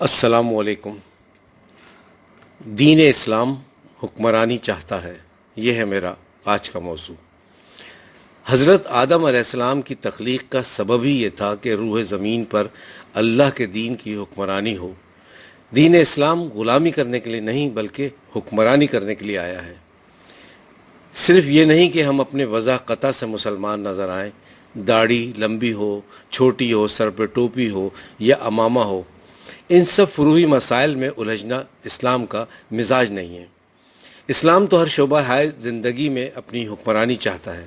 السلام علیکم۔ دین اسلام حکمرانی چاہتا ہے، یہ ہے میرا آج کا موضوع۔ حضرت آدم علیہ السلام کی تخلیق کا سبب ہی یہ تھا کہ روح زمین پر اللہ کے دین کی حکمرانی ہو۔ دین اسلام غلامی کرنے کے لیے نہیں بلکہ حکمرانی کرنے کے لیے آیا ہے۔ صرف یہ نہیں کہ ہم اپنے وضع قطع سے مسلمان نظر آئیں، داڑھی لمبی ہو، چھوٹی ہو، سر پہ ٹوپی ہو یا عمامہ ہو، ان سب فروعی مسائل میں الجھنا اسلام کا مزاج نہیں ہے۔ اسلام تو ہر شعبہ زندگی میں اپنی حکمرانی چاہتا ہے۔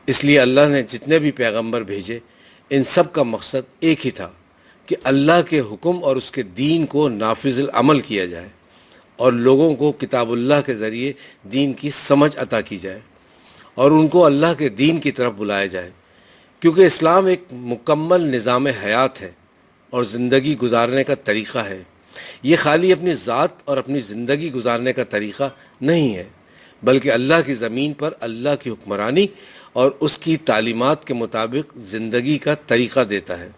اس لیے اللہ نے جتنے بھی پیغمبر بھیجے، ان سب کا مقصد ایک ہی تھا کہ اللہ کے حکم اور اس کے دین کو نافذ العمل کیا جائے اور لوگوں کو کتاب اللہ کے ذریعے دین کی سمجھ عطا کی جائے اور ان کو اللہ کے دین کی طرف بلایا جائے، کیونکہ اسلام ایک مکمل نظام حیات ہے اور زندگی گزارنے کا طریقہ ہے۔ یہ خالی اپنی ذات اور اپنی زندگی گزارنے کا طریقہ نہیں ہے، بلکہ اللہ کی زمین پر اللہ کی حکمرانی اور اس کی تعلیمات کے مطابق زندگی کا طریقہ دیتا ہے۔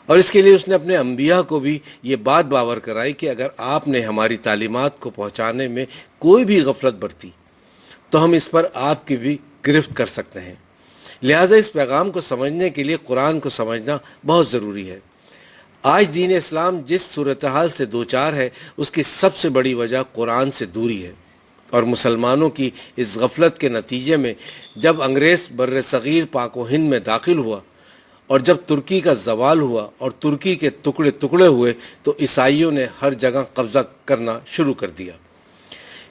اور اس کے لیے اس نے اپنے انبیاء کو بھی یہ بات باور کرائی کہ اگر آپ نے ہماری تعلیمات کو پہنچانے میں کوئی بھی غفلت برتی تو ہم اس پر آپ کی بھی گرفت کر سکتے ہیں۔ لہٰذا اس پیغام کو سمجھنے کے لیے قرآن کو سمجھنا بہت ضروری ہے۔ آج دین اسلام جس صورتحال سے دوچار ہے، اس کی سب سے بڑی وجہ قرآن سے دوری ہے، اور مسلمانوں کی اس غفلت کے نتیجے میں جب انگریز بر صغیر پاک و ہند میں داخل ہوا اور جب ترکی کا زوال ہوا اور ترکی کے ٹکڑے ٹکڑے ہوئے تو عیسائیوں نے ہر جگہ قبضہ کرنا شروع کر دیا۔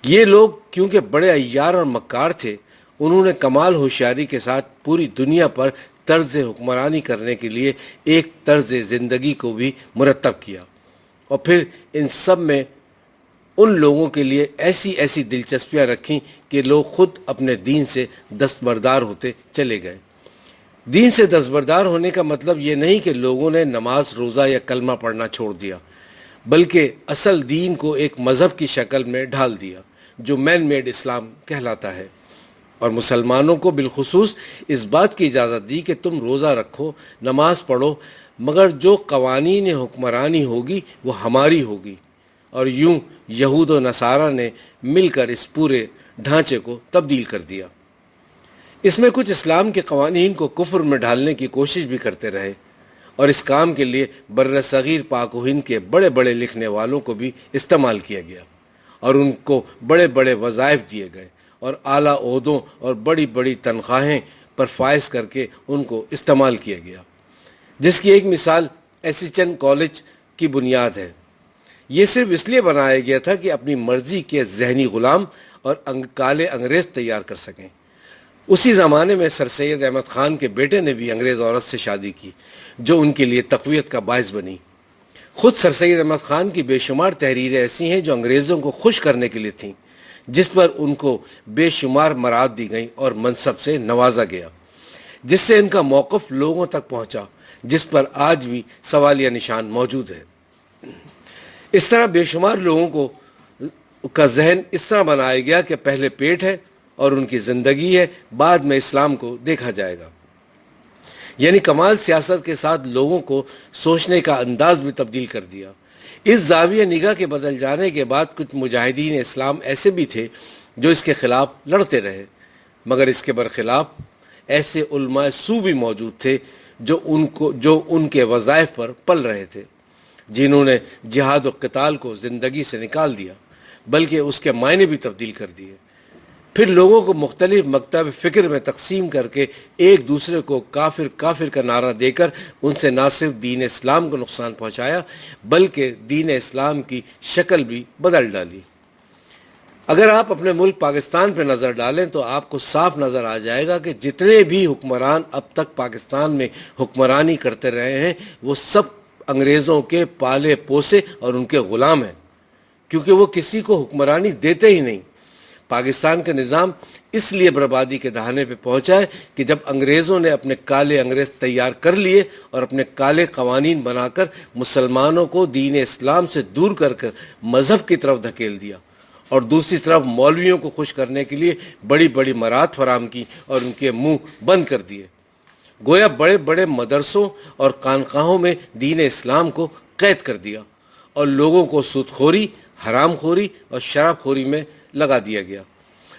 یہ لوگ کیونکہ بڑے عیار اور مکار تھے، انہوں نے کمال ہوشیاری کے ساتھ پوری دنیا پر طرز حکمرانی کرنے کے لیے ایک طرز زندگی کو بھی مرتب کیا، اور پھر ان سب میں ان لوگوں کے لیے ایسی دلچسپیاں رکھیں کہ لوگ خود اپنے دین سے دستبردار ہوتے چلے گئے۔ دین سے دستبردار ہونے کا مطلب یہ نہیں کہ لوگوں نے نماز روزہ یا کلمہ پڑھنا چھوڑ دیا، بلکہ اصل دین کو ایک مذہب کی شکل میں ڈھال دیا جو مین میڈ اسلام کہلاتا ہے، اور مسلمانوں کو بالخصوص اس بات کی اجازت دی کہ تم روزہ رکھو، نماز پڑھو، مگر جو قوانین حکمرانی ہوگی وہ ہماری ہوگی۔ اور یوں یہود و نصارہ نے مل کر اس پورے ڈھانچے کو تبدیل کر دیا۔ اس میں کچھ اسلام کے قوانین کو کفر میں ڈھالنے کی کوشش بھی کرتے رہے، اور اس کام کے لیے بر صغیر پاک و ہند کے بڑے بڑے لکھنے والوں کو بھی استعمال کیا گیا، اور ان کو بڑے بڑے وظائف دیے گئے اور اعلیٰ عہدوں اور بڑی بڑی تنخواہیں پر فائز کر کے ان کو استعمال کیا گیا، جس کی ایک مثال ایسیچن کالج کی بنیاد ہے۔ یہ صرف اس لیے بنایا گیا تھا کہ اپنی مرضی کے ذہنی غلام اور کالے انگریز تیار کر سکیں۔ اسی زمانے میں سر سید احمد خان کے بیٹے نے بھی انگریز عورت سے شادی کی، جو ان کے لیے تقویت کا باعث بنی۔ خود سر سید احمد خان کی بے شمار تحریریں ایسی ہیں جو انگریزوں کو خوش کرنے کے لیے تھیں، جس پر ان کو بے شمار مراد دی گئیں اور منصب سے نوازا گیا، جس سے ان کا موقف لوگوں تک پہنچا، جس پر آج بھی سوالیہ نشان موجود ہے۔ اس طرح بے شمار لوگوں کا ذہن اس طرح بنایا گیا کہ پہلے پیٹ ہے اور ان کی زندگی ہے، بعد میں اسلام کو دیکھا جائے گا۔ یعنی کمال سیاست کے ساتھ لوگوں کو سوچنے کا انداز بھی تبدیل کر دیا۔ اس زاویہ نگاہ کے بدل جانے کے بعد کچھ مجاہدین اسلام ایسے بھی تھے جو اس کے خلاف لڑتے رہے، مگر اس کے برخلاف ایسے علماء سو بھی موجود تھے جو ان کے وظائف پر پل رہے تھے، جنہوں نے جہاد و قتال کو زندگی سے نکال دیا، بلکہ اس کے معنی بھی تبدیل کر دیے۔ پھر لوگوں کو مختلف مکتب فکر میں تقسیم کر کے ایک دوسرے کو کافر کافر کا نعرہ دے کر ان سے نہ صرف دین اسلام کو نقصان پہنچایا بلکہ دین اسلام کی شکل بھی بدل ڈالی۔ اگر آپ اپنے ملک پاکستان پہ نظر ڈالیں تو آپ کو صاف نظر آ جائے گا کہ جتنے بھی حکمران اب تک پاکستان میں حکمرانی کرتے رہے ہیں وہ سب انگریزوں کے پالے پوسے اور ان کے غلام ہیں، کیونکہ وہ کسی کو حکمرانی دیتے ہی نہیں۔ پاکستان کا نظام اس لیے بربادی کے دہانے پہ پہنچا ہے کہ جب انگریزوں نے اپنے کالے انگریز تیار کر لیے اور اپنے کالے قوانین بنا کر مسلمانوں کو دین اسلام سے دور کر مذہب کی طرف دھکیل دیا، اور دوسری طرف مولویوں کو خوش کرنے کے لیے بڑی بڑی مراد فراہم کی اور ان کے منہ بند کر دیے۔ گویا بڑے بڑے مدرسوں اور خانقاہوں میں دین اسلام کو قید کر دیا اور لوگوں کو سود خوری، حرام خوری اور شراب خوری میں لگا دیا گیا،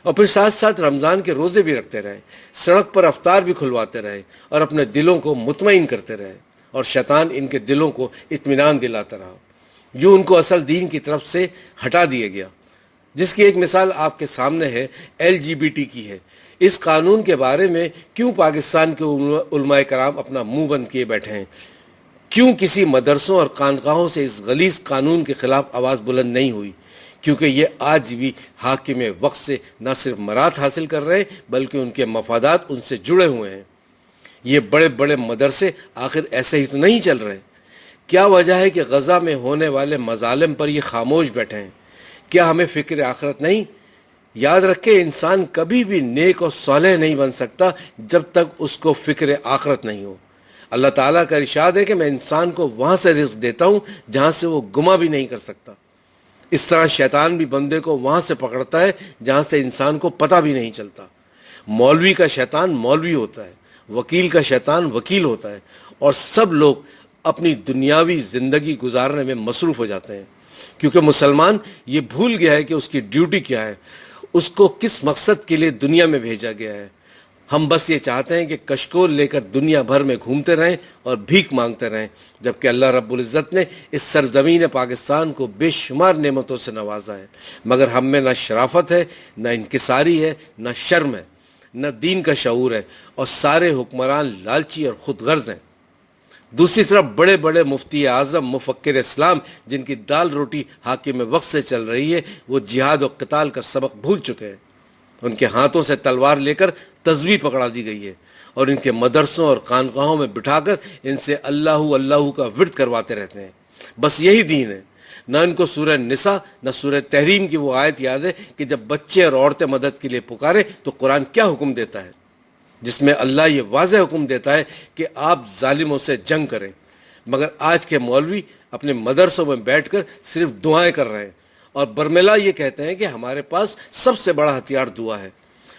اور پھر ساتھ ساتھ رمضان کے روزے بھی رکھتے رہے، سڑک پر افطار بھی کھلواتے رہے اور اپنے دلوں کو مطمئن کرتے رہے، اور شیطان ان کے دلوں کو اطمینان دلاتا رہا، جو ان کو اصل دین کی طرف سے ہٹا دیا گیا، جس کی ایک مثال آپ کے سامنے ہے، LGBT کی ہے۔ اس قانون کے بارے میں کیوں پاکستان کے علماء کرام اپنا منہ بند کیے بیٹھے ہیں؟ کیوں کسی مدرسوں اور خانقاہوں سے اس غلیظ قانون کے خلاف آواز بلند نہیں ہوئی؟ کیونکہ یہ آج بھی حاکم وقت سے نہ صرف مراد حاصل کر رہے ہیں بلکہ ان کے مفادات ان سے جڑے ہوئے ہیں۔ یہ بڑے بڑے مدرسے آخر ایسے ہی تو نہیں چل رہے؟ کیا وجہ ہے کہ غزہ میں ہونے والے مظالم پر یہ خاموش بیٹھے ہیں؟ کیا ہمیں فکر آخرت نہیں؟ یاد رکھیں، انسان کبھی بھی نیک اور صالح نہیں بن سکتا جب تک اس کو فکر آخرت نہیں ہو۔ اللہ تعالیٰ کا ارشاد ہے کہ میں انسان کو وہاں سے رزق دیتا ہوں جہاں سے وہ گما بھی نہیں کر سکتا۔ اس طرح شیطان بھی بندے کو وہاں سے پکڑتا ہے جہاں سے انسان کو پتہ بھی نہیں چلتا۔ مولوی کا شیطان مولوی ہوتا ہے، وکیل کا شیطان وکیل ہوتا ہے، اور سب لوگ اپنی دنیاوی زندگی گزارنے میں مصروف ہو جاتے ہیں، کیونکہ مسلمان یہ بھول گیا ہے کہ اس کی ڈیوٹی کیا ہے، اس کو کس مقصد کے لیے دنیا میں بھیجا گیا ہے۔ ہم بس یہ چاہتے ہیں کہ کشکول لے کر دنیا بھر میں گھومتے رہیں اور بھیک مانگتے رہیں، جبکہ اللہ رب العزت نے اس سرزمین پاکستان کو بے شمار نعمتوں سے نوازا ہے، مگر ہم میں نہ شرافت ہے، نہ انکساری ہے، نہ شرم ہے، نہ دین کا شعور ہے، اور سارے حکمران لالچی اور خود غرض ہیں۔ دوسری طرف بڑے بڑے مفتی اعظم، مفکر اسلام، جن کی دال روٹی حاکم وقت سے چل رہی ہے، وہ جہاد و قتال کا سبق بھول چکے ہیں۔ ان کے ہاتھوں سے تلوار لے کر تسبیح پکڑا دی گئی ہے، اور ان کے مدرسوں اور خانقاہوں میں بٹھا کر ان سے اللہ اللہ کا ورد کرواتے رہتے ہیں۔ بس یہی دین ہے۔ نہ ان کو سورہ نساء نہ سورہ تحریم کی وہ آیت یاد ہے کہ جب بچے اور عورتیں مدد کے لیے پکارے تو قرآن کیا حکم دیتا ہے، جس میں اللہ یہ واضح حکم دیتا ہے کہ آپ ظالموں سے جنگ کریں، مگر آج کے مولوی اپنے مدرسوں میں بیٹھ کر صرف دعائیں کر رہے ہیں، اور برملا یہ کہتے ہیں کہ ہمارے پاس سب سے بڑا ہتھیار دعا ہے۔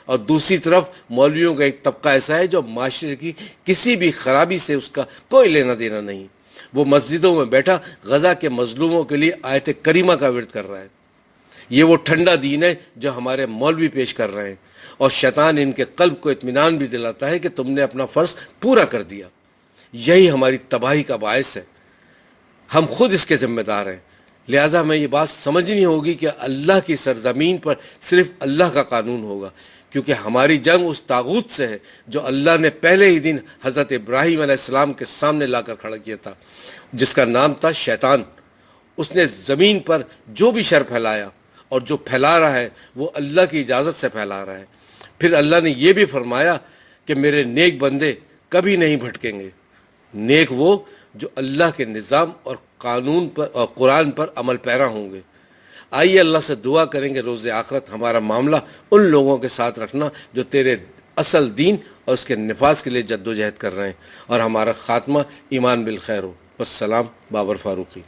اور دوسری طرف مولویوں کا ایک طبقہ ایسا ہے جو معاشرے کی کسی بھی خرابی سے اس کا کوئی لینا دینا نہیں، وہ مسجدوں میں بیٹھا غزہ کے مظلوموں کے لیے آیت کریمہ کا ورد کر رہا ہے۔ یہ وہ ٹھنڈا دین ہے جو ہمارے مولوی پیش کر رہے ہیں، اور شیطان ان کے قلب کو اطمینان بھی دلاتا ہے کہ تم نے اپنا فرض پورا کر دیا۔ یہی ہماری تباہی کا باعث ہے، ہم خود اس کے ذمہ دار ہیں۔ لہٰذا ہمیں یہ بات سمجھنی ہوگی کہ اللہ کی سرزمین پر صرف اللہ کا قانون ہوگا، کیونکہ ہماری جنگ اس طاغوت سے ہے جو اللہ نے پہلے ہی دن حضرت ابراہیم علیہ السلام کے سامنے لا کر کھڑا کیا تھا، جس کا نام تھا شیطان۔ اس نے زمین پر جو بھی شر پھیلایا اور جو پھیلا رہا ہے وہ اللہ کی اجازت سے پھیلا رہا ہے۔ پھر اللہ نے یہ بھی فرمایا کہ میرے نیک بندے کبھی نہیں بھٹکیں گے۔ نیک وہ جو اللہ کے نظام اور قانون پر اور قرآن پر عمل پیرا ہوں گے۔ آئیے اللہ سے دعا کریں گے روز آخرت ہمارا معاملہ ان لوگوں کے ساتھ رکھنا جو تیرے اصل دین اور اس کے نفاذ کے لیے جد و جہد کر رہے ہیں، اور ہمارا خاتمہ ایمان بالخیر ہو۔ والسلام، بابر فاروقی۔